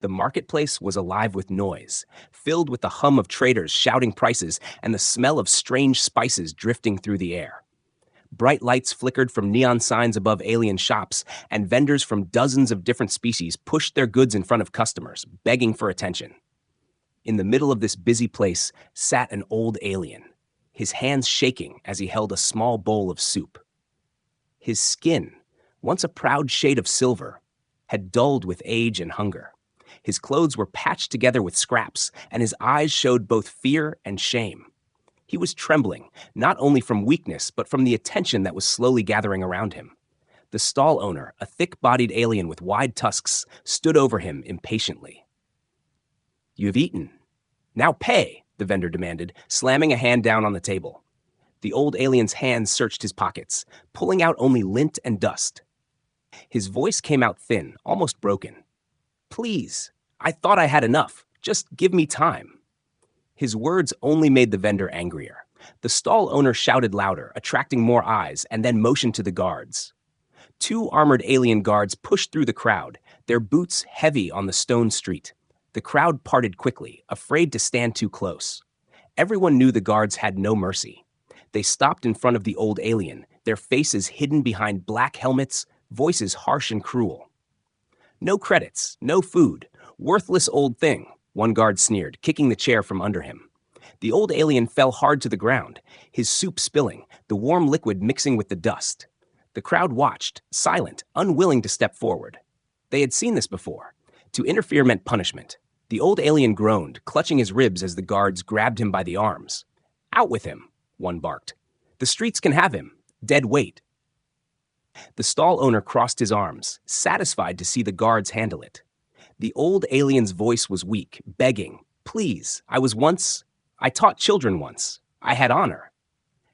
The marketplace was alive with noise, filled with the hum of traders shouting prices and the smell of strange spices drifting through the air. Bright lights flickered from neon signs above alien shops, and vendors from dozens of different species pushed their goods in front of customers, begging for attention. In the middle of this busy place sat an old alien, his hands shaking as he held a small bowl of soup. His skin, once a proud shade of silver, had dulled with age and hunger. His clothes were patched together with scraps, and his eyes showed both fear and shame. He was trembling, not only from weakness, but from the attention that was slowly gathering around him. The stall owner, a thick-bodied alien with wide tusks, stood over him impatiently. "You have eaten. Now pay," the vendor demanded, slamming a hand down on the table. The old alien's hands searched his pockets, pulling out only lint and dust. His voice came out thin, almost broken. "Please, I thought I had enough. Just give me time." His words only made the vendor angrier. The stall owner shouted louder, attracting more eyes, and then motioned to the guards. Two armored alien guards pushed through the crowd, their boots heavy on the stone street. The crowd parted quickly, afraid to stand too close. Everyone knew the guards had no mercy. They stopped in front of the old alien, their faces hidden behind black helmets, voices harsh and cruel. "No credits, no food, worthless old thing," one guard sneered, kicking the chair from under him. The old alien fell hard to the ground, his soup spilling, the warm liquid mixing with the dust. The crowd watched, silent, unwilling to step forward. They had seen this before. To interfere meant punishment. The old alien groaned, clutching his ribs as the guards grabbed him by the arms. "Out with him," one barked. "The streets can have him. Dead weight." The stall owner crossed his arms, satisfied to see the guards handle it. The old alien's voice was weak, begging, "Please, I taught children once. I had honor."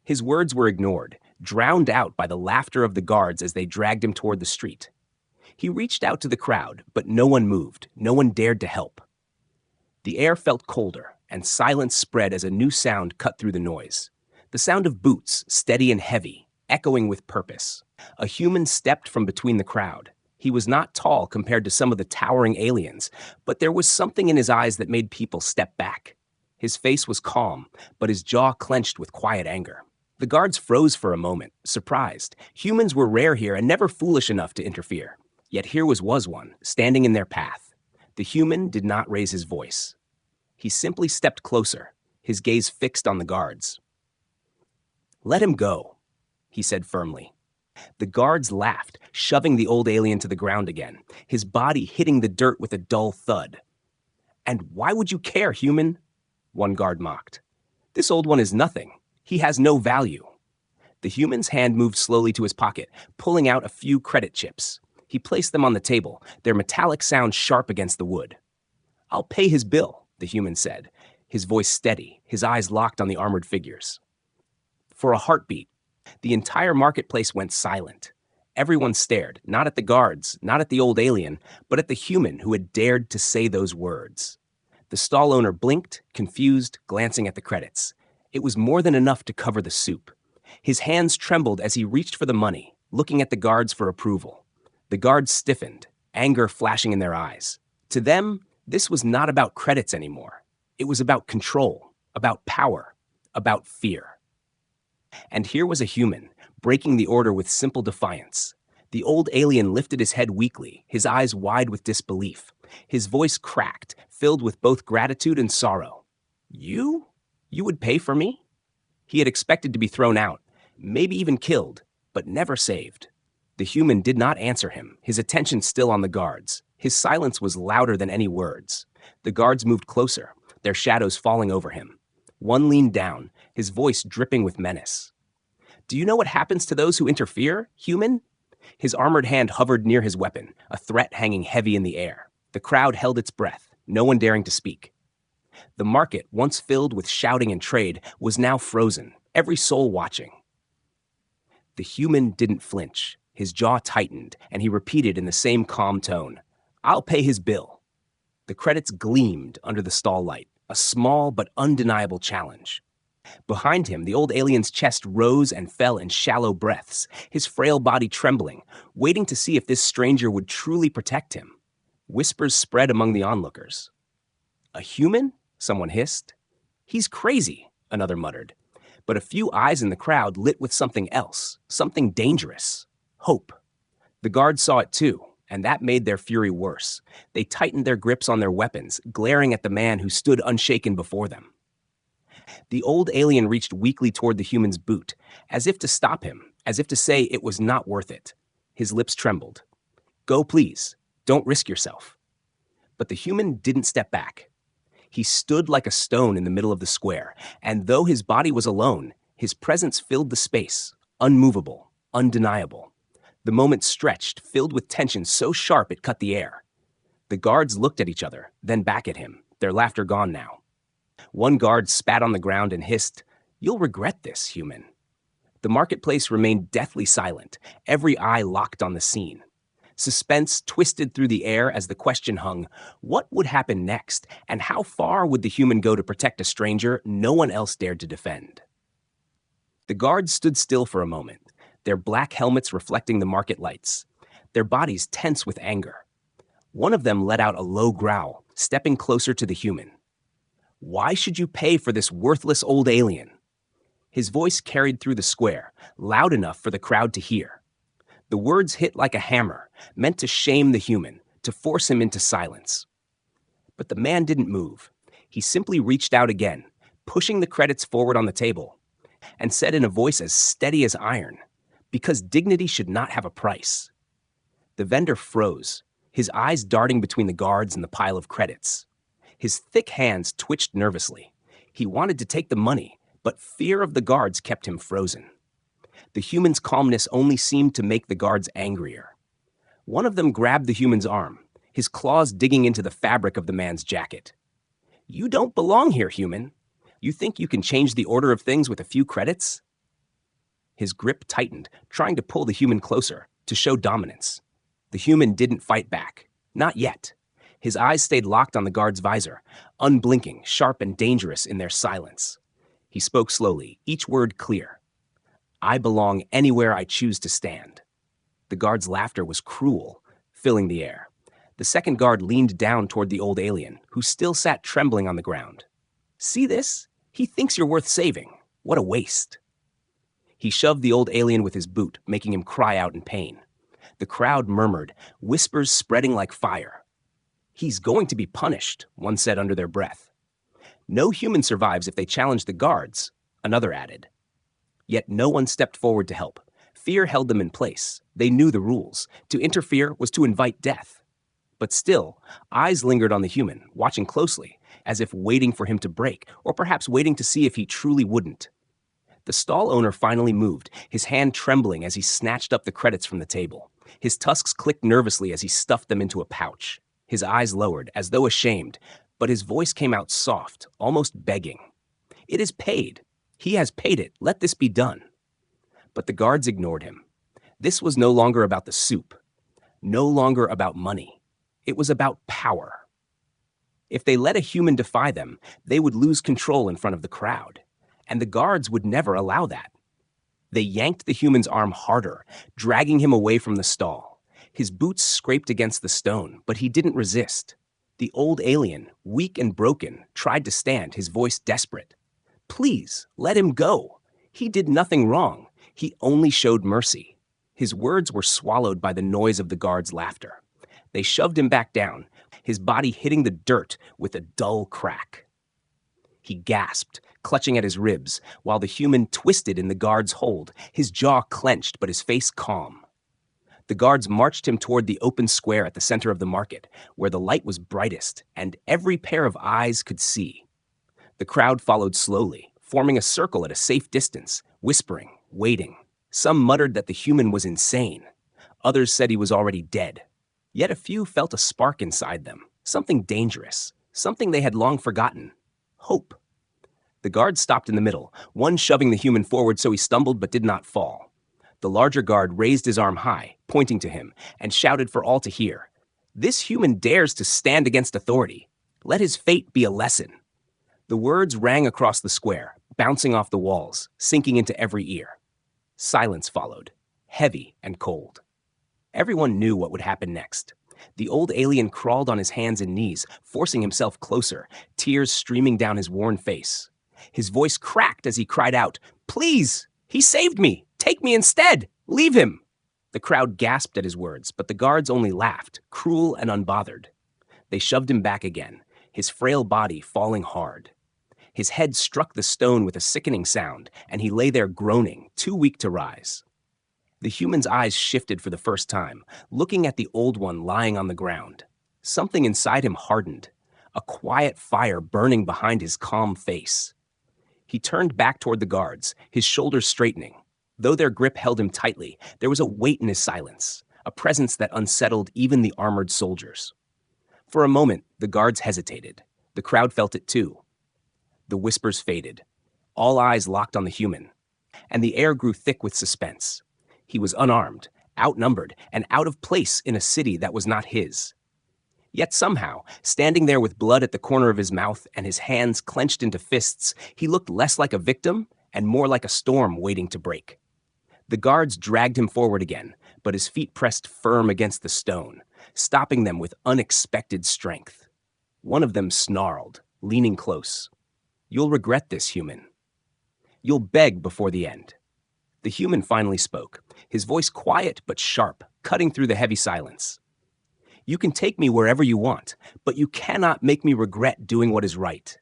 His words were ignored, drowned out by the laughter of the guards as they dragged him toward the street. He reached out to the crowd, but no one moved, no one dared to help. The air felt colder, and silence spread as a new sound cut through the noise. The sound of boots, steady and heavy, echoing with purpose. A human stepped from between the crowd. He was not tall compared to some of the towering aliens, but there was something in his eyes that made people step back. His face was calm, but his jaw clenched with quiet anger. The guards froze for a moment, surprised. Humans were rare here and never foolish enough to interfere. Yet here was one, standing in their path. The human did not raise his voice. He simply stepped closer, his gaze fixed on the guards. "Let him go," he said firmly. The guards laughed, shoving the old alien to the ground again, his body hitting the dirt with a dull thud. "And why would you care, human?" one guard mocked. "This old one is nothing. He has no value." The human's hand moved slowly to his pocket, pulling out a few credit chips. He placed them on the table, their metallic sound sharp against the wood. "I'll pay his bill," the human said, his voice steady, his eyes locked on the armored figures. For a heartbeat, the entire marketplace went silent. Everyone stared, not at the guards, not at the old alien, but at the human who had dared to say those words. The stall owner blinked, confused, glancing at the credits. It was more than enough to cover the soup. His hands trembled as he reached for the money, looking at the guards for approval. The guards stiffened, anger flashing in their eyes. To them, this was not about credits anymore. It was about control, about power, about fear. And here was a human, breaking the order with simple defiance. The old alien lifted his head weakly, his eyes wide with disbelief. His voice cracked, filled with both gratitude and sorrow. "You? You would pay for me?" He had expected to be thrown out, maybe even killed, but never saved. The human did not answer him, his attention still on the guards. His silence was louder than any words. The guards moved closer, their shadows falling over him. One leaned down, his voice dripping with menace. "Do you know what happens to those who interfere, human?" His armored hand hovered near his weapon, a threat hanging heavy in the air. The crowd held its breath, no one daring to speak. The market, once filled with shouting and trade, was now frozen, every soul watching. The human didn't flinch. His jaw tightened, and he repeated in the same calm tone, "I'll pay his bill." The credits gleamed under the stall light, a small but undeniable challenge. Behind him, the old alien's chest rose and fell in shallow breaths, his frail body trembling, waiting to see if this stranger would truly protect him. Whispers spread among the onlookers. "A human?" someone hissed. "He's crazy," another muttered. But a few eyes in the crowd lit with something else, something dangerous. Hope. The guards saw it too, and that made their fury worse. They tightened their grips on their weapons, glaring at the man who stood unshaken before them. The old alien reached weakly toward the human's boot, as if to stop him, as if to say it was not worth it. His lips trembled. "Go, please. Don't risk yourself." But the human didn't step back. He stood like a stone in the middle of the square, and though his body was alone, his presence filled the space, unmovable, undeniable. The moment stretched, filled with tension so sharp it cut the air. The guards looked at each other, then back at him, their laughter gone now. One guard spat on the ground and hissed, "You'll regret this, human." The marketplace remained deathly silent, every eye locked on the scene. Suspense twisted through the air as the question hung, what would happen next, and how far would the human go to protect a stranger no one else dared to defend? The guards stood still for a moment, their black helmets reflecting the market lights, their bodies tense with anger. One of them let out a low growl, stepping closer to the human. "Why should you pay for this worthless old alien?" His voice carried through the square, loud enough for the crowd to hear. The words hit like a hammer, meant to shame the human, to force him into silence. But the man didn't move. He simply reached out again, pushing the credits forward on the table, and said in a voice as steady as iron, "Because dignity should not have a price." The vendor froze, his eyes darting between the guards and the pile of credits. His thick hands twitched nervously. He wanted to take the money, but fear of the guards kept him frozen. The human's calmness only seemed to make the guards angrier. One of them grabbed the human's arm, his claws digging into the fabric of the man's jacket. "You don't belong here, human. You think you can change the order of things with a few credits?" His grip tightened, trying to pull the human closer, to show dominance. The human didn't fight back. Not yet. His eyes stayed locked on the guard's visor, unblinking, sharp and dangerous in their silence. He spoke slowly, each word clear. "I belong anywhere I choose to stand." The guard's laughter was cruel, filling the air. The second guard leaned down toward the old alien, who still sat trembling on the ground. "See this? He thinks you're worth saving. What a waste." He shoved the old alien with his boot, making him cry out in pain. The crowd murmured, whispers spreading like fire. "He's going to be punished," one said under their breath. "No human survives if they challenge the guards," another added. Yet no one stepped forward to help. Fear held them in place. They knew the rules. To interfere was to invite death. But still, eyes lingered on the human, watching closely, as if waiting for him to break, or perhaps waiting to see if he truly wouldn't. The stall owner finally moved, his hand trembling as he snatched up the credits from the table. His tusks clicked nervously as he stuffed them into a pouch. His eyes lowered, as though ashamed, but his voice came out soft, almost begging. "It is paid. He has paid it. Let this be done." But the guards ignored him. This was no longer about the soup, no longer about money. It was about power. If they let a human defy them, they would lose control in front of the crowd, and the guards would never allow that. They yanked the human's arm harder, dragging him away from the stall. His boots scraped against the stone, but he didn't resist. The old alien, weak and broken, tried to stand, his voice desperate. "Please, let him go. He did nothing wrong. He only showed mercy." His words were swallowed by the noise of the guards' laughter. They shoved him back down, his body hitting the dirt with a dull crack. He gasped, clutching at his ribs, while the human twisted in the guard's hold, his jaw clenched but his face calm. The guards marched him toward the open square at the center of the market, where the light was brightest and every pair of eyes could see. The crowd followed slowly, forming a circle at a safe distance, whispering, waiting. Some muttered that the human was insane. Others said he was already dead. Yet a few felt a spark inside them, something dangerous, something they had long forgotten. Hope. The guard stopped in the middle, one shoving the human forward so he stumbled but did not fall. The larger guard raised his arm high, pointing to him, and shouted for all to hear. "This human dares to stand against authority. Let his fate be a lesson." The words rang across the square, bouncing off the walls, sinking into every ear. Silence followed, heavy and cold. Everyone knew what would happen next. The old alien crawled on his hands and knees, forcing himself closer, tears streaming down his worn face. His voice cracked as he cried out, "Please! He saved me! Take me instead! Leave him!" The crowd gasped at his words, but the guards only laughed, cruel and unbothered. They shoved him back again, his frail body falling hard. His head struck the stone with a sickening sound, and he lay there groaning, too weak to rise. The human's eyes shifted for the first time, looking at the old one lying on the ground. Something inside him hardened, a quiet fire burning behind his calm face. He turned back toward the guards, his shoulders straightening. Though their grip held him tightly, there was a weight in his silence, a presence that unsettled even the armored soldiers. For a moment, the guards hesitated. The crowd felt it too. The whispers faded. All eyes locked on the human, and the air grew thick with suspense. He was unarmed, outnumbered, and out of place in a city that was not his. Yet somehow, standing there with blood at the corner of his mouth and his hands clenched into fists, he looked less like a victim and more like a storm waiting to break. The guards dragged him forward again, but his feet pressed firm against the stone, stopping them with unexpected strength. One of them snarled, leaning close. "You'll regret this, human. You'll beg before the end." The human finally spoke, his voice quiet but sharp, cutting through the heavy silence. "You can take me wherever you want, but you cannot make me regret doing what is right."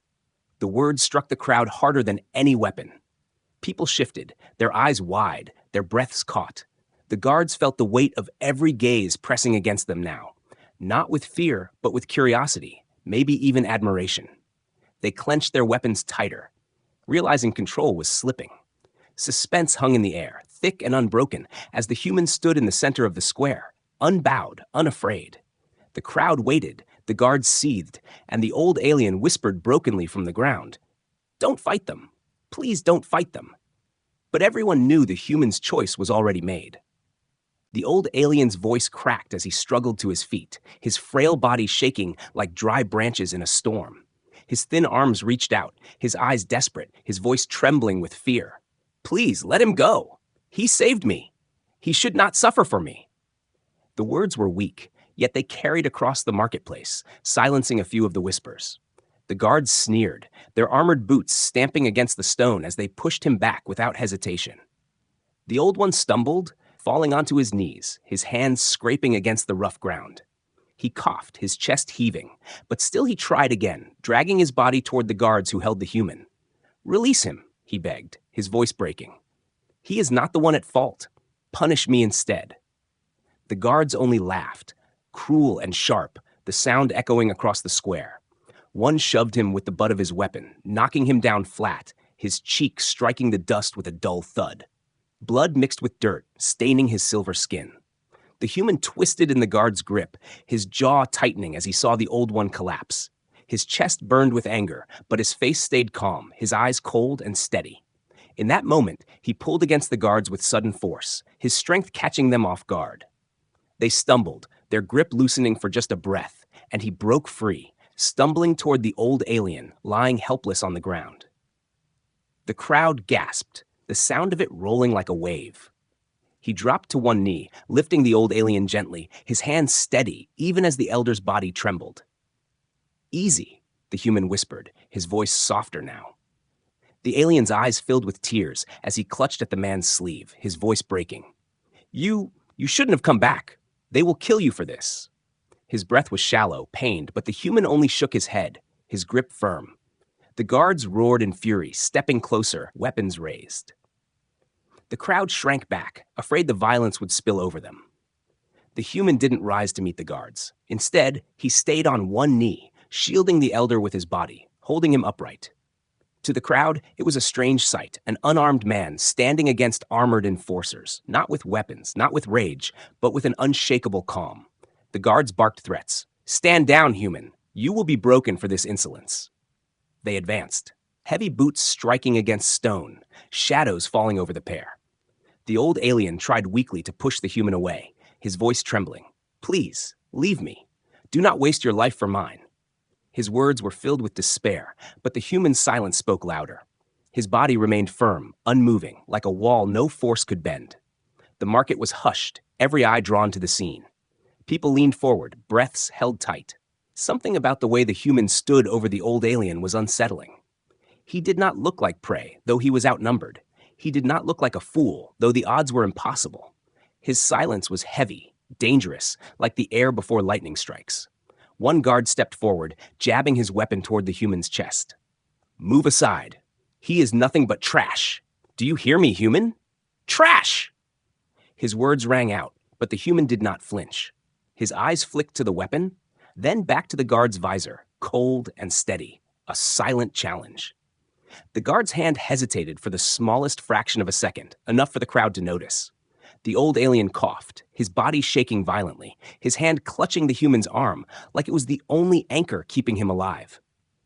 The words struck the crowd harder than any weapon. People shifted, their eyes wide, their breaths caught. The guards felt the weight of every gaze pressing against them now, not with fear, but with curiosity, maybe even admiration. They clenched their weapons tighter, realizing control was slipping. Suspense hung in the air, thick and unbroken, as the human stood in the center of the square, unbowed, unafraid. The crowd waited, the guards seethed, and the old alien whispered brokenly from the ground, "Don't fight them. Please don't fight them." But everyone knew the human's choice was already made. The old alien's voice cracked as he struggled to his feet, his frail body shaking like dry branches in a storm. His thin arms reached out, his eyes desperate, his voice trembling with fear. "Please, let him go. He saved me. He should not suffer for me." The words were weak, yet they carried across the marketplace, silencing a few of the whispers. The guards sneered, their armored boots stamping against the stone as they pushed him back without hesitation. The old one stumbled, falling onto his knees, his hands scraping against the rough ground. He coughed, his chest heaving, but still he tried again, dragging his body toward the guards who held the human. "Release him," he begged, his voice breaking. "He is not the one at fault. Punish me instead." The guards only laughed, cruel and sharp, the sound echoing across the square. One shoved him with the butt of his weapon, knocking him down flat, his cheek striking the dust with a dull thud. Blood mixed with dirt, staining his silver skin. The human twisted in the guard's grip, his jaw tightening as he saw the old one collapse. His chest burned with anger, but his face stayed calm, his eyes cold and steady. In that moment, he pulled against the guards with sudden force, his strength catching them off guard. They stumbled, their grip loosening for just a breath, and he broke free, stumbling toward the old alien, lying helpless on the ground. The crowd gasped, the sound of it rolling like a wave. He dropped to one knee, lifting the old alien gently, his hands steady, even as the elder's body trembled. "Easy," the human whispered, his voice softer now. The alien's eyes filled with tears as he clutched at the man's sleeve, his voice breaking. You shouldn't have come back. They will kill you for this." His breath was shallow, pained, but the human only shook his head, his grip firm. The guards roared in fury, stepping closer, weapons raised. The crowd shrank back, afraid the violence would spill over them. The human didn't rise to meet the guards. Instead, he stayed on one knee, shielding the elder with his body, holding him upright. To the crowd, it was a strange sight, an unarmed man standing against armored enforcers, not with weapons, not with rage, but with an unshakable calm. The guards barked threats. "Stand down, human. You will be broken for this insolence." They advanced, heavy boots striking against stone, shadows falling over the pair. The old alien tried weakly to push the human away, his voice trembling. "Please, leave me. Do not waste your life for mine." His words were filled with despair, but the human's silence spoke louder. His body remained firm, unmoving, like a wall no force could bend. The market was hushed, every eye drawn to the scene. People leaned forward, breaths held tight. Something about the way the human stood over the old alien was unsettling. He did not look like prey, though he was outnumbered. He did not look like a fool, though the odds were impossible. His silence was heavy, dangerous, like the air before lightning strikes. One guard stepped forward, jabbing his weapon toward the human's chest. "Move aside. He is nothing but trash. Do you hear me, human? Trash!" His words rang out, but the human did not flinch. His eyes flicked to the weapon, then back to the guard's visor, cold and steady, a silent challenge. The guard's hand hesitated for the smallest fraction of a second, enough for the crowd to notice. The old alien coughed, his body shaking violently, his hand clutching the human's arm like it was the only anchor keeping him alive.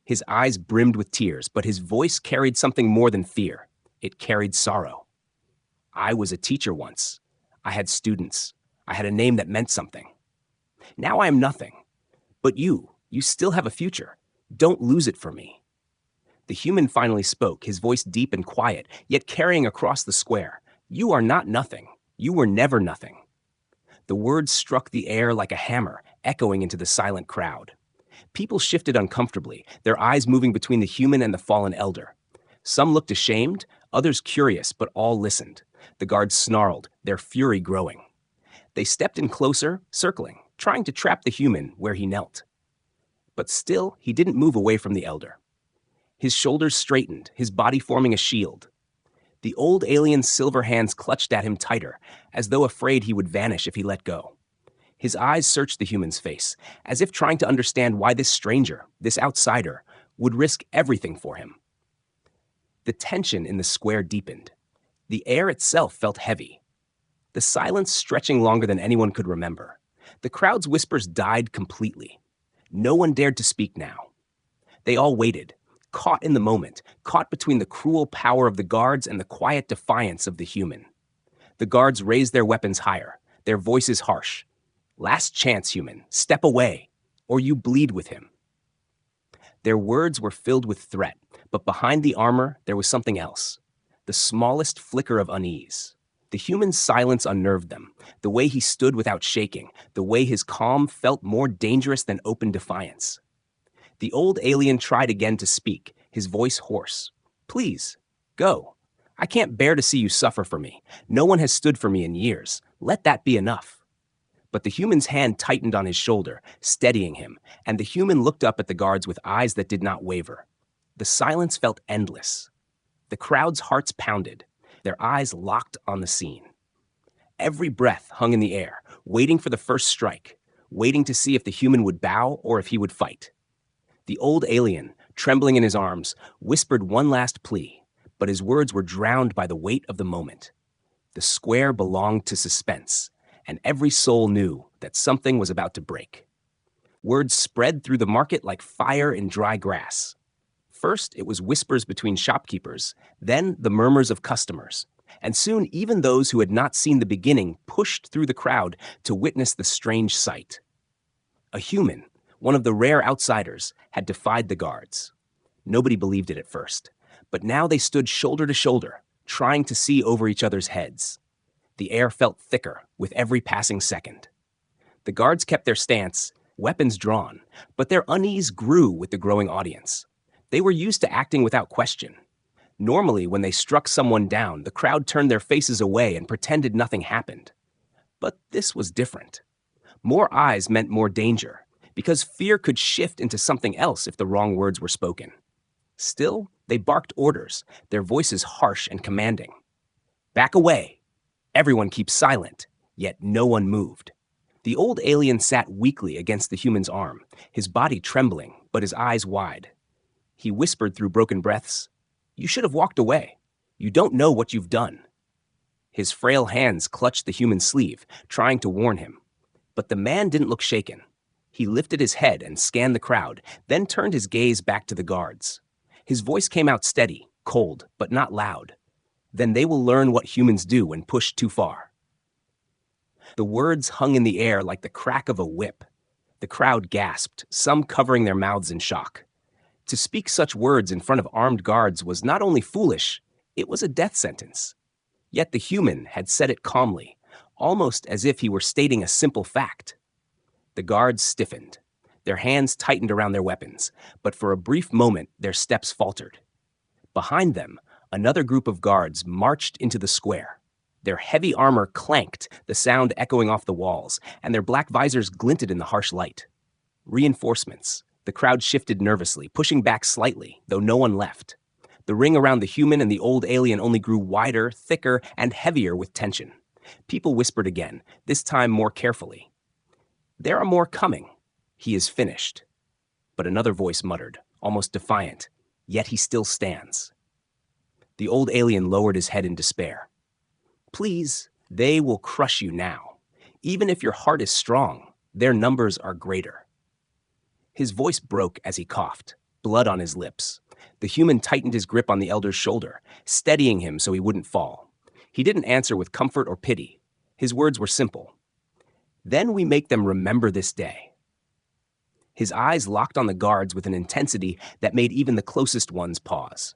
His eyes brimmed with tears, but his voice carried something more than fear. It carried sorrow. "I was a teacher once. I had students. I had a name that meant something. Now I am nothing. But you still have a future. Don't lose it for me." The human finally spoke, his voice deep and quiet, yet carrying across the square. "You are not nothing. You were never nothing." The words struck the air like a hammer, echoing into the silent crowd. People shifted uncomfortably, their eyes moving between the human and the fallen elder. Some looked ashamed, others curious, but all listened. The guards snarled, their fury growing. They stepped in closer, circling, trying to trap the human where he knelt. But still, he didn't move away from the elder. His shoulders straightened, his body forming a shield. The old alien's silver hands clutched at him tighter, as though afraid he would vanish if he let go. His eyes searched the human's face, as if trying to understand why this stranger, this outsider, would risk everything for him. The tension in the square deepened. The air itself felt heavy. The silence stretching longer than anyone could remember. The crowd's whispers died completely. No one dared to speak now. They all waited, caught in the moment, caught between the cruel power of the guards and the quiet defiance of the human. The guards raised their weapons higher, their voices harsh. "Last chance, human. Step away, or you bleed with him." Their words were filled with threat, but behind the armor there was something else. The smallest flicker of unease. The human's silence unnerved them, the way he stood without shaking, the way his calm felt more dangerous than open defiance. The old alien tried again to speak, his voice hoarse. "Please, go. I can't bear to see you suffer for me. No one has stood for me in years. Let that be enough." But the human's hand tightened on his shoulder, steadying him, and the human looked up at the guards with eyes that did not waver. The silence felt endless. The crowd's hearts pounded, their eyes locked on the scene. Every breath hung in the air, waiting for the first strike, waiting to see if the human would bow or if he would fight. The old alien, trembling in his arms, whispered one last plea, but his words were drowned by the weight of the moment. The square belonged to suspense, and every soul knew that something was about to break. Words spread through the market like fire in dry grass. First, it was whispers between shopkeepers, then the murmurs of customers, and soon even those who had not seen the beginning pushed through the crowd to witness the strange sight. A human, one of the rare outsiders, had defied the guards. Nobody believed it at first, but now they stood shoulder to shoulder, trying to see over each other's heads. The air felt thicker with every passing second. The guards kept their stance, weapons drawn, but their unease grew with the growing audience. They were used to acting without question. Normally, when they struck someone down, the crowd turned their faces away and pretended nothing happened. But this was different. More eyes meant more danger, because fear could shift into something else if the wrong words were spoken. Still, they barked orders, their voices harsh and commanding. "Back away! Everyone keep silent," yet no one moved. The old alien sat weakly against the human's arm, his body trembling, but his eyes wide. He whispered through broken breaths, "You should have walked away. You don't know what you've done." His frail hands clutched the human's sleeve, trying to warn him. But the man didn't look shaken. He lifted his head and scanned the crowd, then turned his gaze back to the guards. His voice came out steady, cold, but not loud. "Then they will learn what humans do when pushed too far." The words hung in the air like the crack of a whip. The crowd gasped, some covering their mouths in shock. To speak such words in front of armed guards was not only foolish, it was a death sentence. Yet the human had said it calmly, almost as if he were stating a simple fact. The guards stiffened. Their hands tightened around their weapons, but for a brief moment their steps faltered. Behind them, another group of guards marched into the square. Their heavy armor clanked, the sound echoing off the walls, and their black visors glinted in the harsh light. Reinforcements. The crowd shifted nervously, pushing back slightly, though no one left. The ring around the human and the old alien only grew wider, thicker, and heavier with tension. People whispered again, this time more carefully. "There are more coming. He is finished." But another voice muttered, almost defiant, "Yet he still stands." The old alien lowered his head in despair. "Please, they will crush you now. Even if your heart is strong, their numbers are greater." His voice broke as he coughed, blood on his lips. The human tightened his grip on the elder's shoulder, steadying him so he wouldn't fall. He didn't answer with comfort or pity. His words were simple. "Then we make them remember this day." His eyes locked on the guards with an intensity that made even the closest ones pause.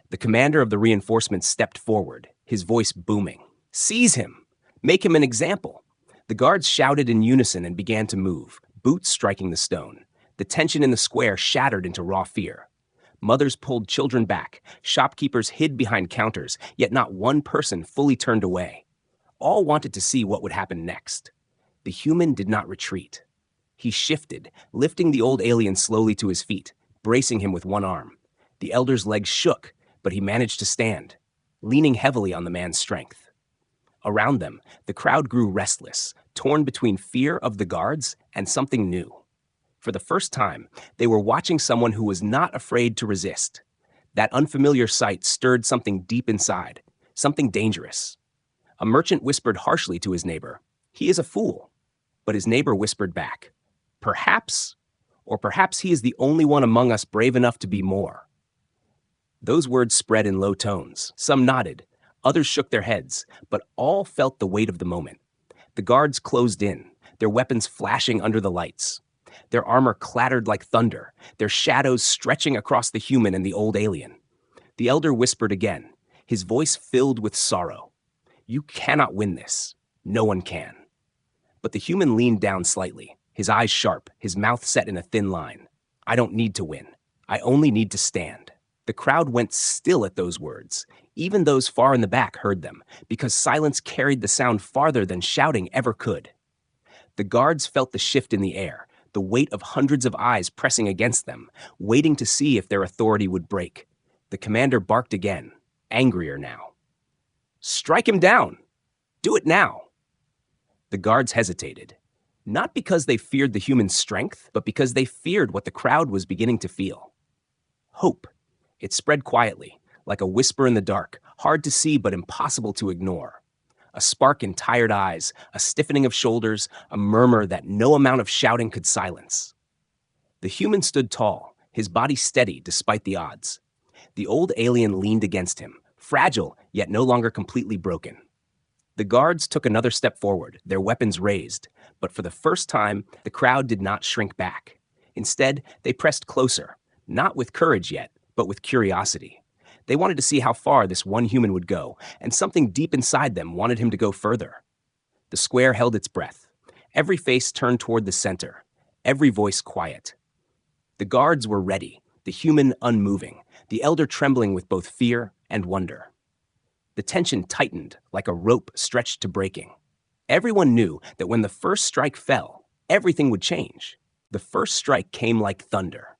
The commander of the reinforcements stepped forward, his voice booming. "Seize him! Make him an example!" The guards shouted in unison and began to move, boots striking the stone. The tension in the square shattered into raw fear. Mothers pulled children back, shopkeepers hid behind counters, yet not one person fully turned away. All wanted to see what would happen next. The human did not retreat. He shifted, lifting the old alien slowly to his feet, bracing him with one arm. The elder's legs shook, but he managed to stand, leaning heavily on the man's strength. Around them, the crowd grew restless, torn between fear of the guards and something new. For the first time, they were watching someone who was not afraid to resist. That unfamiliar sight stirred something deep inside, something dangerous. A merchant whispered harshly to his neighbor, "He is a fool." But his neighbor whispered back, "Perhaps, or perhaps he is the only one among us brave enough to be more." Those words spread in low tones. Some nodded, others shook their heads, but all felt the weight of the moment. The guards closed in, their weapons flashing under the lights. Their armor clattered like thunder, their shadows stretching across the human and the old alien. The elder whispered again, his voice filled with sorrow. "You cannot win this. No one can." But the human leaned down slightly, his eyes sharp, his mouth set in a thin line. "I don't need to win. I only need to stand." The crowd went still at those words. Even those far in the back heard them, because silence carried the sound farther than shouting ever could. The guards felt the shift in the air, the weight of hundreds of eyes pressing against them, waiting to see if their authority would break. The commander barked again, angrier now. "Strike him down! Do it now!" The guards hesitated, not because they feared the human's strength, but because they feared what the crowd was beginning to feel. Hope. It spread quietly, like a whisper in the dark, hard to see but impossible to ignore. A spark in tired eyes, a stiffening of shoulders, a murmur that no amount of shouting could silence. The human stood tall, his body steady despite the odds. The old alien leaned against him, fragile yet no longer completely broken. The guards took another step forward, their weapons raised, but for the first time, the crowd did not shrink back. Instead, they pressed closer, not with courage yet, but with curiosity. They wanted to see how far this one human would go, and something deep inside them wanted him to go further. The square held its breath. Every face turned toward the center, every voice quiet. The guards were ready, the human unmoving, the elder trembling with both fear and wonder. The tension tightened like a rope stretched to breaking. Everyone knew that when the first strike fell, everything would change. The first strike came like thunder.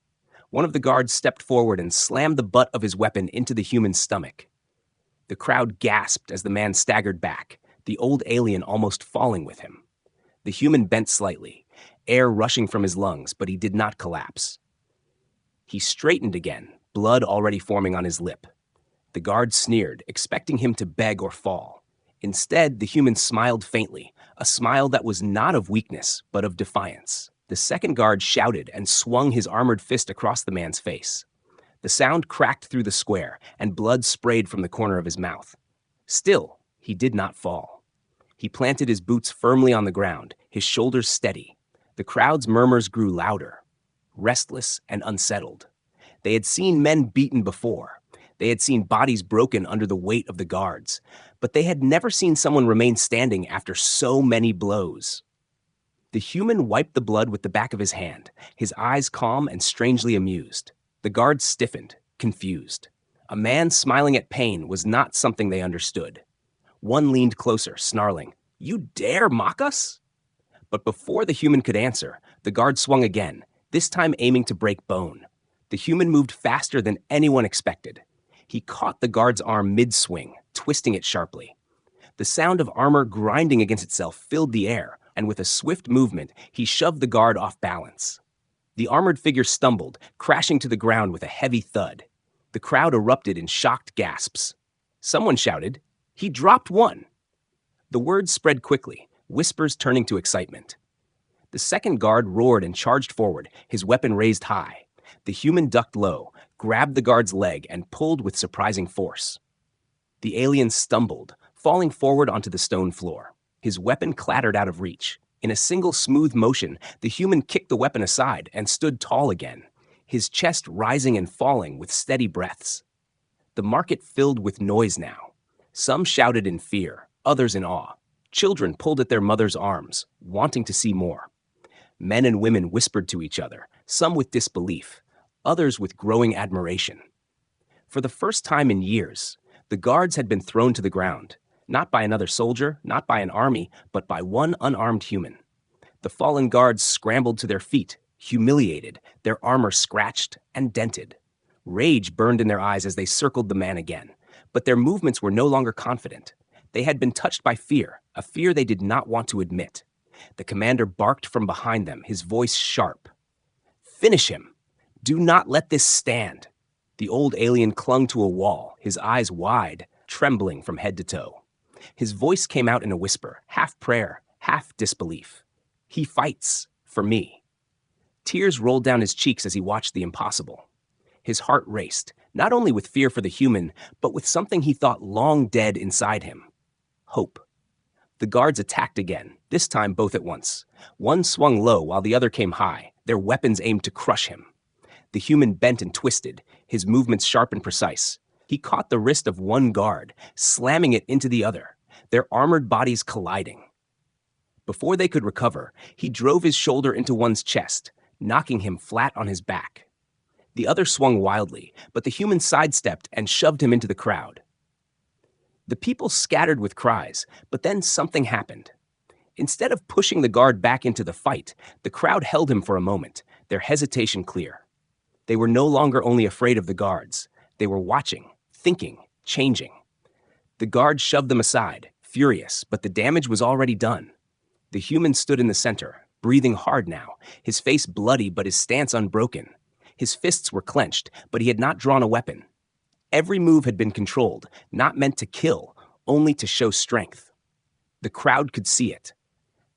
One of the guards stepped forward and slammed the butt of his weapon into the human's stomach. The crowd gasped as the man staggered back, the old alien almost falling with him. The human bent slightly, air rushing from his lungs, but he did not collapse. He straightened again, blood already forming on his lip. The guard sneered, expecting him to beg or fall. Instead, the human smiled faintly, a smile that was not of weakness, but of defiance. The second guard shouted and swung his armored fist across the man's face. The sound cracked through the square, and blood sprayed from the corner of his mouth. Still, he did not fall. He planted his boots firmly on the ground, his shoulders steady. The crowd's murmurs grew louder, restless and unsettled. They had seen men beaten before. They had seen bodies broken under the weight of the guards, but they had never seen someone remain standing after so many blows. The human wiped the blood with the back of his hand, his eyes calm and strangely amused. The guards stiffened, confused. A man smiling at pain was not something they understood. One leaned closer, snarling, "You dare mock us?" But before the human could answer, the guard swung again, this time aiming to break bone. The human moved faster than anyone expected. He caught the guard's arm mid-swing, twisting it sharply. The sound of armor grinding against itself filled the air, and with a swift movement, he shoved the guard off balance. The armored figure stumbled, crashing to the ground with a heavy thud. The crowd erupted in shocked gasps. Someone shouted, "He dropped one!" The word spread quickly, whispers turning to excitement. The second guard roared and charged forward, his weapon raised high. The human ducked low, grabbed the guard's leg, and pulled with surprising force. The alien stumbled, falling forward onto the stone floor. His weapon clattered out of reach. In a single smooth motion, the human kicked the weapon aside and stood tall again, his chest rising and falling with steady breaths. The market filled with noise now. Some shouted in fear, others in awe. Children pulled at their mothers' arms, wanting to see more. Men and women whispered to each other, some with disbelief, others with growing admiration. For the first time in years, the guards had been thrown to the ground, not by another soldier, not by an army, but by one unarmed human. The fallen guards scrambled to their feet, humiliated, their armor scratched and dented. Rage burned in their eyes as they circled the man again, but their movements were no longer confident. They had been touched by fear, a fear they did not want to admit. The commander barked from behind them, his voice sharp. "Finish him! Do not let this stand!" The old alien clung to a wall, his eyes wide, trembling from head to toe. His voice came out in a whisper, half prayer, half disbelief. "He fights for me." Tears rolled down his cheeks as he watched the impossible. His heart raced, not only with fear for the human, but with something he thought long dead inside him. Hope. The guards attacked again, this time both at once. One swung low while the other came high, their weapons aimed to crush him. The human bent and twisted, his movements sharp and precise. He caught the wrist of one guard, slamming it into the other, their armored bodies colliding. Before they could recover, he drove his shoulder into one's chest, knocking him flat on his back. The other swung wildly, but the human sidestepped and shoved him into the crowd. The people scattered with cries, but then something happened. Instead of pushing the guard back into the fight, the crowd held him for a moment, their hesitation clear. They were no longer only afraid of the guards. They were watching, thinking, changing. The guard shoved them aside, furious, but the damage was already done. The human stood in the center, breathing hard now, his face bloody but his stance unbroken. His fists were clenched, but he had not drawn a weapon. Every move had been controlled, not meant to kill, only to show strength. The crowd could see it.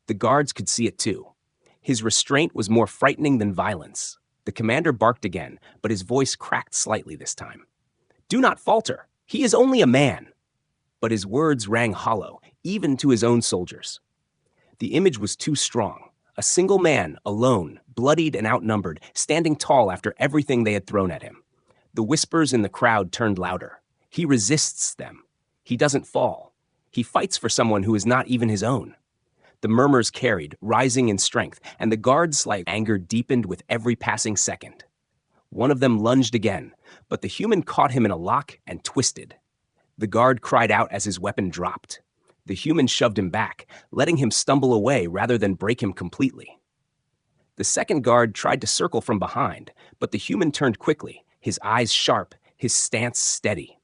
The guards could see it too. His restraint was more frightening than violence. The commander barked again, but his voice cracked slightly this time. "Do not falter. He is only a man." But his words rang hollow, even to his own soldiers. The image was too strong. A single man, alone, bloodied and outnumbered, standing tall after everything they had thrown at him. The whispers in the crowd turned louder. He resists them. He doesn't fall. He fights for someone who is not even his own. The murmurs carried, rising in strength, and the guards' slight anger deepened with every passing second. One of them lunged again, but the human caught him in a lock and twisted. The guard cried out as his weapon dropped. The human shoved him back, letting him stumble away rather than break him completely. The second guard tried to circle from behind, but the human turned quickly, his eyes sharp, his stance steady.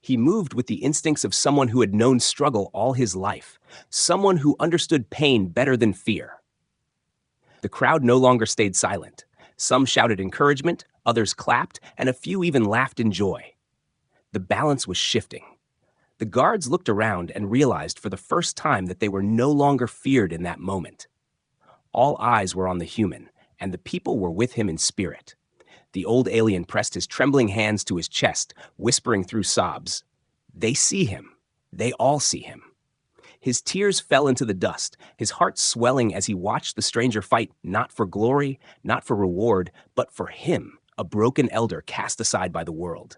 He moved with the instincts of someone who had known struggle all his life, someone who understood pain better than fear. The crowd no longer stayed silent. Some shouted encouragement, others clapped, and a few even laughed in joy. The balance was shifting. The guards looked around and realized for the first time that they were no longer feared in that moment. All eyes were on the human, and the people were with him in spirit. The old alien pressed his trembling hands to his chest, whispering through sobs, "They see him. They all see him." His tears fell into the dust, his heart swelling as he watched the stranger fight not for glory, not for reward, but for him, a broken elder cast aside by the world.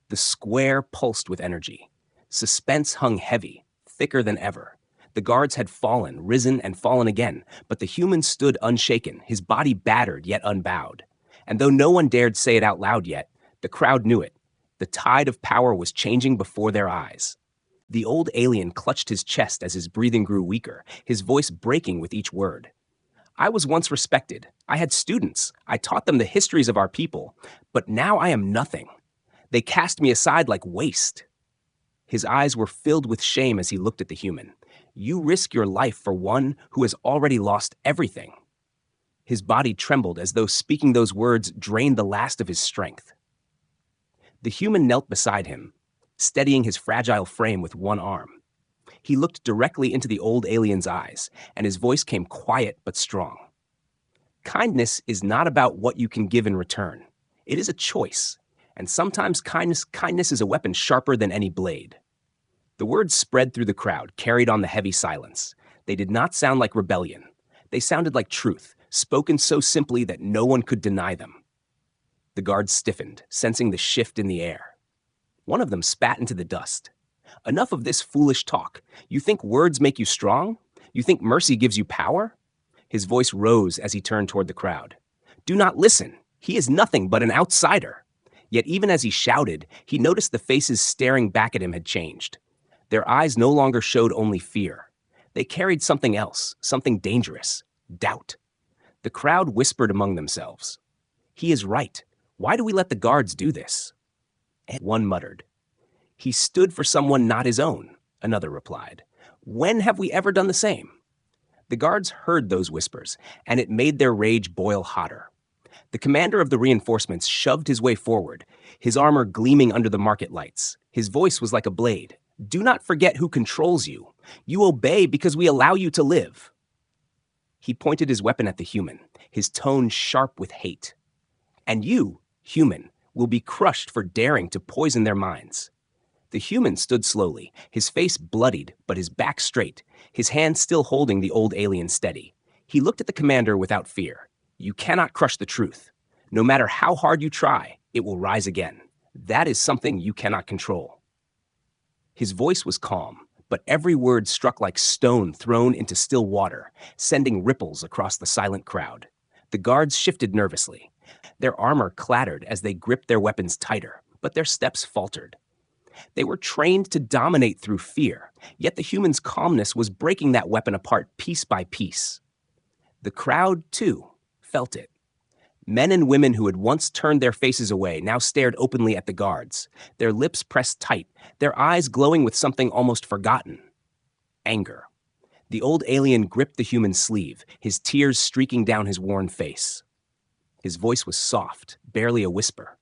The square pulsed with energy. Suspense hung heavy, thicker than ever. The guards had fallen, risen, and fallen again, but the human stood unshaken, his body battered yet unbowed. And though no one dared say it out loud yet, the crowd knew it. The tide of power was changing before their eyes. The old alien clutched his chest as his breathing grew weaker, his voice breaking with each word. I was once respected. I had students. I taught them the histories of our people. But now I am nothing. They cast me aside like waste. His eyes were filled with shame as he looked at the human. You risk your life for one who has already lost everything. His body trembled as though speaking those words drained the last of his strength. The human knelt beside him, steadying his fragile frame with one arm. He looked directly into the old alien's eyes, and his voice came quiet but strong. Kindness is not about what you can give in return. It is a choice, and sometimes kindness is a weapon sharper than any blade. The words spread through the crowd, carried on the heavy silence. They did not sound like rebellion. They sounded like truth, spoken so simply that no one could deny them. The guards stiffened, sensing the shift in the air. One of them spat into the dust. Enough of this foolish talk. You think words make you strong? You think mercy gives you power? His voice rose as he turned toward the crowd. Do not listen. He is nothing but an outsider. Yet even as he shouted, he noticed the faces staring back at him had changed. Their eyes no longer showed only fear. They carried something else, something dangerous, doubt. The crowd whispered among themselves. He is right. Why do we let the guards do this? And one muttered. He stood for someone not his own, another replied. When have we ever done the same? The guards heard those whispers, and it made their rage boil hotter. The commander of the reinforcements shoved his way forward, his armor gleaming under the market lights. His voice was like a blade. Do not forget who controls you. You obey because we allow you to live. He pointed his weapon at the human, his tone sharp with hate. And you, human, will be crushed for daring to poison their minds. The human stood slowly, his face bloodied, but his back straight, his hand still holding the old alien steady. He looked at the commander without fear. You cannot crush the truth. No matter how hard you try, it will rise again. That is something you cannot control. His voice was calm, but every word struck like stone thrown into still water, sending ripples across the silent crowd. The guards shifted nervously. Their armor clattered as they gripped their weapons tighter, but their steps faltered. They were trained to dominate through fear, yet the human's calmness was breaking that weapon apart piece by piece. The crowd, too, felt it. Men and women who had once turned their faces away now stared openly at the guards, their lips pressed tight, their eyes glowing with something almost forgotten. Anger. The old alien gripped the human's sleeve, his tears streaking down his worn face. His voice was soft, barely a whisper.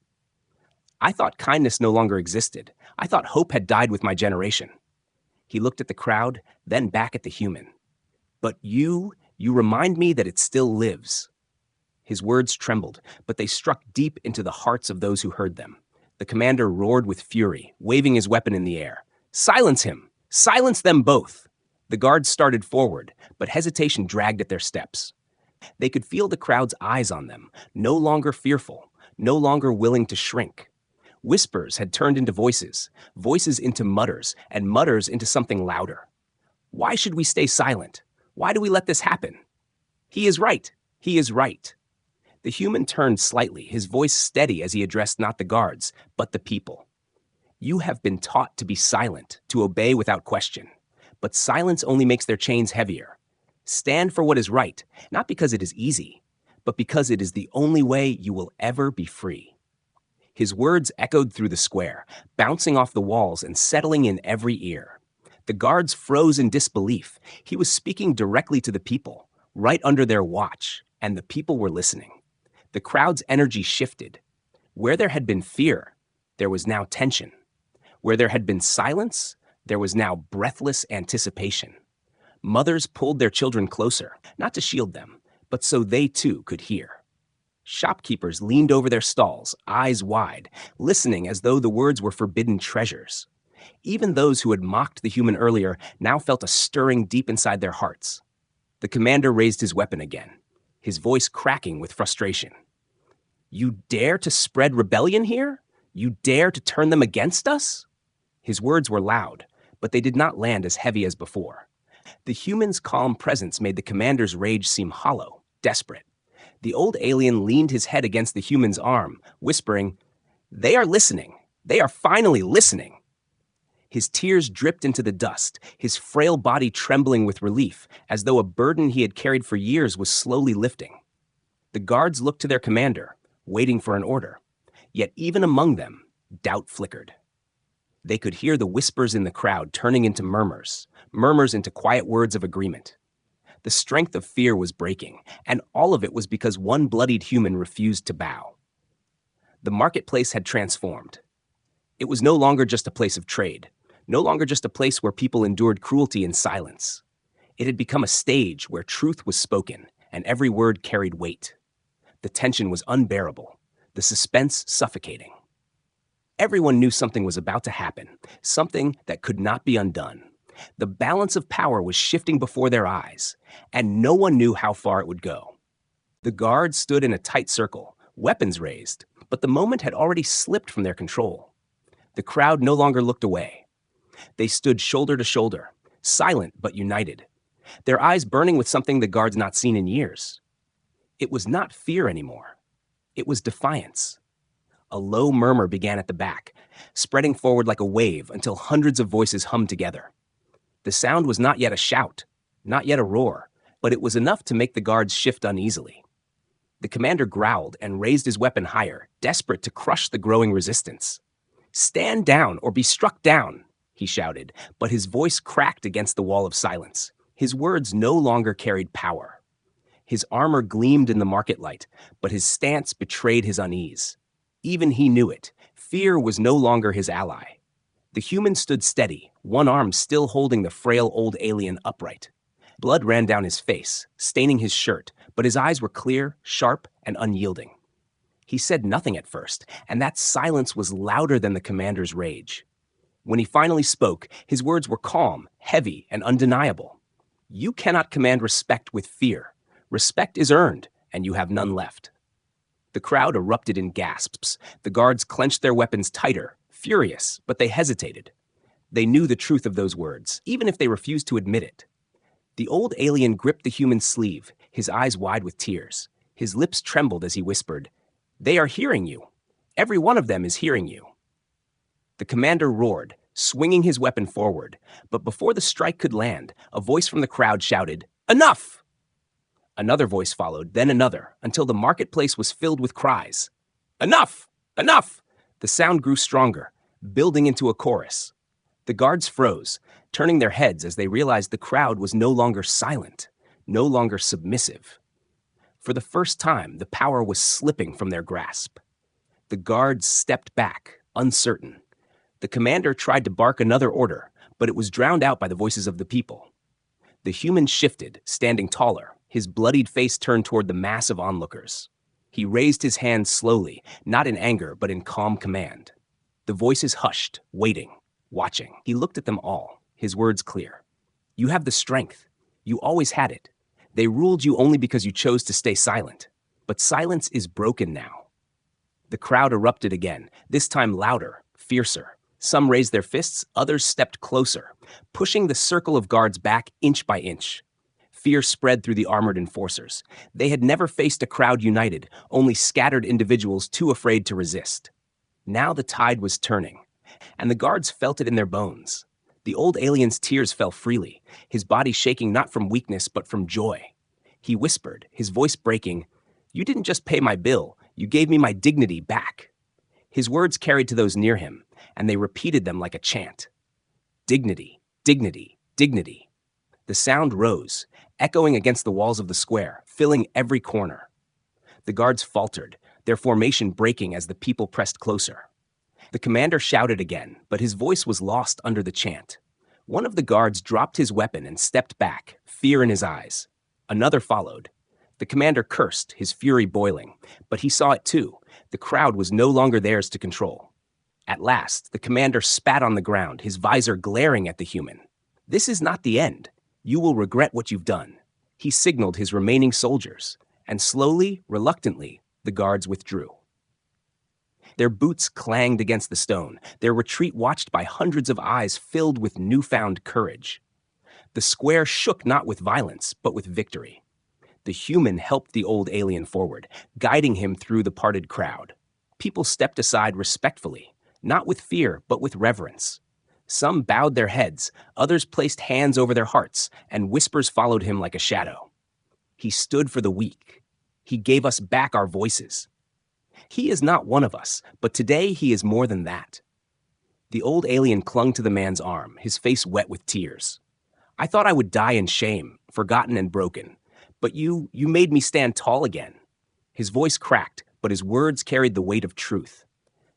I thought kindness no longer existed. I thought hope had died with my generation. He looked at the crowd, then back at the human. But you remind me that it still lives. His words trembled, but they struck deep into the hearts of those who heard them. The commander roared with fury, waving his weapon in the air. Silence him! Silence them both! The guards started forward, but hesitation dragged at their steps. They could feel the crowd's eyes on them, no longer fearful, no longer willing to shrink. Whispers had turned into voices, voices into mutters, and mutters into something louder. Why should we stay silent? Why do we let this happen? He is right. He is right. The human turned slightly, his voice steady as he addressed not the guards, but the people. You have been taught to be silent, to obey without question. But silence only makes their chains heavier. Stand for what is right, not because it is easy, but because it is the only way you will ever be free. His words echoed through the square, bouncing off the walls and settling in every ear. The guards froze in disbelief. He was speaking directly to the people, right under their watch, and the people were listening. The crowd's energy shifted. Where there had been fear, there was now tension. Where there had been silence, there was now breathless anticipation. Mothers pulled their children closer, not to shield them, but so they too could hear. Shopkeepers leaned over their stalls, eyes wide, listening as though the words were forbidden treasures. Even those who had mocked the human earlier now felt a stirring deep inside their hearts. The commander raised his weapon again, his voice cracking with frustration. You dare to spread rebellion here? You dare to turn them against us? His words were loud, but they did not land as heavy as before. The human's calm presence made the commander's rage seem hollow, desperate. The old alien leaned his head against the human's arm, whispering, "They are listening. They are finally listening." His tears dripped into the dust, his frail body trembling with relief, as though a burden he had carried for years was slowly lifting. The guards looked to their commander, waiting for an order. Yet even among them, doubt flickered. They could hear the whispers in the crowd turning into murmurs, murmurs into quiet words of agreement. The strength of fear was breaking, and all of it was because one bloodied human refused to bow. The marketplace had transformed. It was no longer just a place of trade, no longer just a place where people endured cruelty in silence. It had become a stage where truth was spoken, and every word carried weight. The tension was unbearable, the suspense suffocating. Everyone knew something was about to happen, something that could not be undone. The balance of power was shifting before their eyes, and no one knew how far it would go. The guards stood in a tight circle, weapons raised, but the moment had already slipped from their control. The crowd no longer looked away. They stood shoulder to shoulder, silent but united, their eyes burning with something the guards not seen in years. It was not fear anymore. It was defiance. A low murmur began at the back, spreading forward like a wave until hundreds of voices hummed together. The sound was not yet a shout, not yet a roar, but it was enough to make the guards shift uneasily. The commander growled and raised his weapon higher, desperate to crush the growing resistance. "Stand down or be struck down," he shouted, but his voice cracked against the wall of silence. His words no longer carried power. His armor gleamed in the market light, but his stance betrayed his unease. Even he knew it. Fear was no longer his ally. The human stood steady, one arm still holding the frail old alien upright. Blood ran down his face, staining his shirt, but his eyes were clear, sharp, and unyielding. He said nothing at first, and that silence was louder than the commander's rage. When he finally spoke, his words were calm, heavy, and undeniable. "You cannot command respect with fear. Respect is earned, and you have none left." The crowd erupted in gasps. The guards clenched their weapons tighter, furious, but they hesitated. They knew the truth of those words, even if they refused to admit it. The old alien gripped the human's sleeve, his eyes wide with tears. His lips trembled as he whispered, "They are hearing you. Every one of them is hearing you." The commander roared, swinging his weapon forward, but before the strike could land, a voice from the crowd shouted, "Enough!" Another voice followed, then another, until the marketplace was filled with cries. "Enough! Enough!" The sound grew stronger, building into a chorus. The guards froze, turning their heads as they realized the crowd was no longer silent, no longer submissive. For the first time, the power was slipping from their grasp. The guards stepped back, uncertain. The commander tried to bark another order, but it was drowned out by the voices of the people. The human shifted, standing taller, his bloodied face turned toward the mass of onlookers. He raised his hands slowly, not in anger, but in calm command. The voices hushed, waiting, watching. He looked at them all, his words clear. "You have the strength. You always had it. They ruled you only because you chose to stay silent. But silence is broken now." The crowd erupted again, this time louder, fiercer. Some raised their fists, others stepped closer, pushing the circle of guards back inch by inch. Fear spread through the armored enforcers. They had never faced a crowd united, only scattered individuals too afraid to resist. Now the tide was turning, and the guards felt it in their bones. The old alien's tears fell freely, his body shaking not from weakness but from joy. He whispered, his voice breaking, "You didn't just pay my bill, you gave me my dignity back." His words carried to those near him, and they repeated them like a chant. Dignity, dignity, dignity. The sound rose, echoing against the walls of the square, filling every corner. The guards faltered, their formation breaking as the people pressed closer. The commander shouted again, but his voice was lost under the chant. One of the guards dropped his weapon and stepped back, fear in his eyes. Another followed. The commander cursed, his fury boiling, but he saw it too. The crowd was no longer theirs to control. At last, the commander spat on the ground, his visor glaring at the human. "This is not the end. You will regret what you've done." He signaled his remaining soldiers, and slowly, reluctantly, the guards withdrew. Their boots clanged against the stone, their retreat watched by hundreds of eyes filled with newfound courage. The square shook not with violence, but with victory. The human helped the old alien forward, guiding him through the parted crowd. People stepped aside respectfully, not with fear, but with reverence. Some bowed their heads, others placed hands over their hearts, and whispers followed him like a shadow. He stood for the weak. He gave us back our voices. He is not one of us, but today he is more than that. The old alien clung to the man's arm, his face wet with tears. I thought I would die in shame, forgotten and broken, but you made me stand tall again. His voice cracked, but his words carried the weight of truth.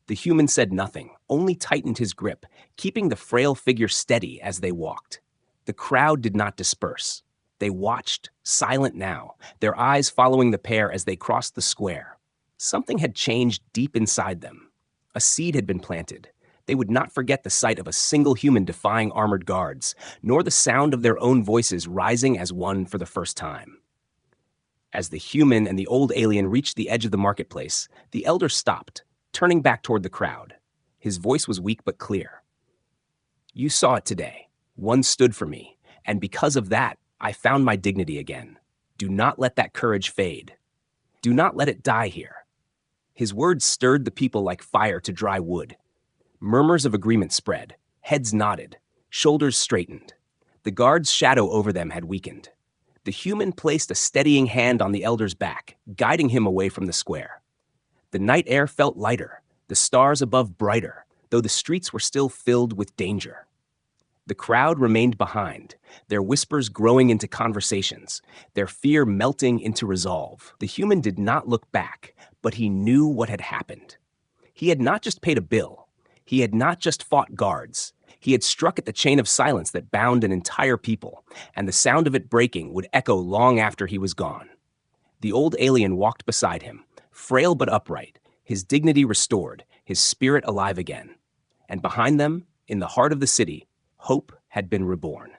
The human said nothing, only tightened his grip, keeping the frail figure steady as they walked. The crowd did not disperse. They watched, silent now, their eyes following the pair as they crossed the square. Something had changed deep inside them. A seed had been planted. They would not forget the sight of a single human defying armored guards, nor the sound of their own voices rising as one for the first time. As the human and the old alien reached the edge of the marketplace, the elder stopped, turning back toward the crowd. His voice was weak but clear. You saw it today. One stood for me, and because of that, I found my dignity again. Do not let that courage fade. Do not let it die here. His words stirred the people like fire to dry wood. Murmurs of agreement spread, heads nodded, shoulders straightened. The guard's shadow over them had weakened. The human placed a steadying hand on the elder's back, guiding him away from the square. The night air felt lighter, the stars above brighter, though the streets were still filled with danger. The crowd remained behind, their whispers growing into conversations, their fear melting into resolve. The human did not look back, but he knew what had happened. He had not just paid a bill. He had not just fought guards. He had struck at the chain of silence that bound an entire people, and the sound of it breaking would echo long after he was gone. The old alien walked beside him, frail but upright, his dignity restored, his spirit alive again. And behind them, in the heart of the city, hope had been reborn.